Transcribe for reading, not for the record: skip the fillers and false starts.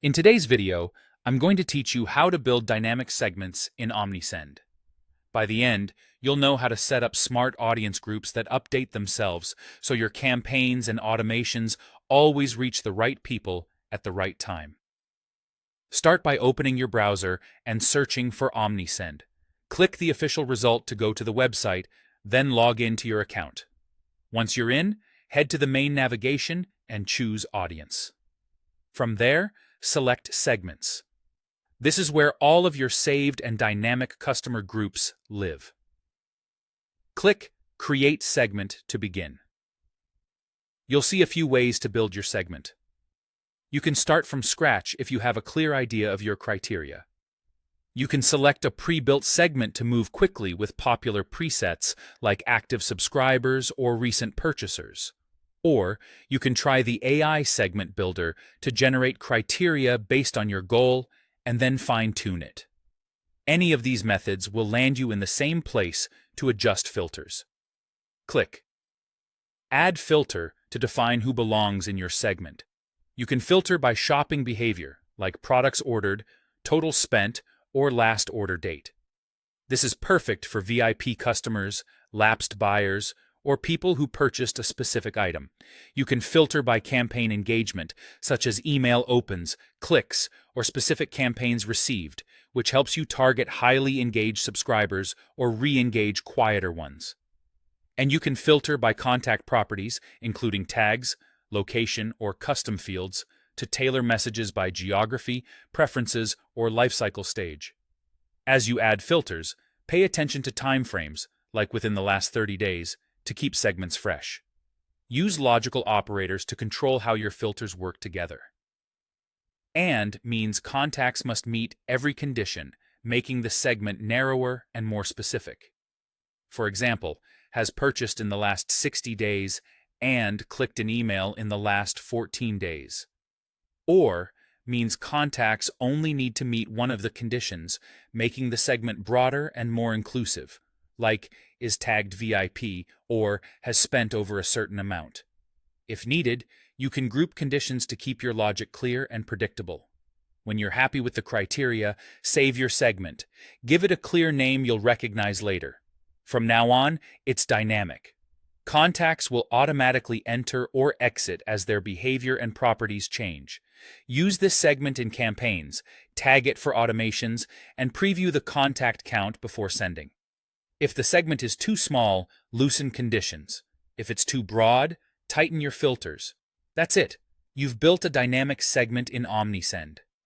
In today's video, I'm going to teach you how to build dynamic segments in Omnisend. By the end, you'll know how to set up smart audience groups that update themselves so your campaigns and automations always reach the right people at the right time. Start by opening your browser and searching for Omnisend. Click the official result to go to the website, then log in to your account. Once you're in, head to the main navigation and choose Audience. From there, select Segments. This is where all of your saved and dynamic customer groups live. Click Create Segment to begin. You'll see a few ways to build your segment. You can start from scratch if you have a clear idea of your criteria. You can select a pre-built segment to move quickly with popular presets like active subscribers or recent purchasers. Or you can try the AI segment builder to generate criteria based on your goal and then fine-tune it. Any of these methods will land you in the same place to adjust filters. Click Add Filter to define who belongs in your segment. You can filter by shopping behavior, like products ordered, total spent, or last order date. This is perfect for VIP customers, lapsed buyers, or people who purchased a specific item. You can filter by campaign engagement, such as email opens, clicks, or specific campaigns received, which helps you target highly engaged subscribers or re-engage quieter ones. And you can filter by contact properties, including tags, location, or custom fields, to tailor messages by geography, preferences, or lifecycle stage. As you add filters, pay attention to timeframes, like within the last 30 days, to keep segments fresh. Use logical operators to control how your filters work together. And means contacts must meet every condition, making the segment narrower and more specific. For example, has purchased in the last 60 days and clicked an email in the last 14 days. Or means contacts only need to meet one of the conditions, making the segment broader and more inclusive, like is tagged VIP or has spent over a certain amount. If needed, you can group conditions to keep your logic clear and predictable. When you're happy with the criteria, save your segment. Give it a clear name you'll recognize later. From now on, it's dynamic. Contacts will automatically enter or exit as their behavior and properties change. Use this segment in campaigns, tag it for automations, and preview the contact count before sending. If the segment is too small, loosen conditions. If it's too broad, tighten your filters. That's it. You've built a dynamic segment in Omnisend.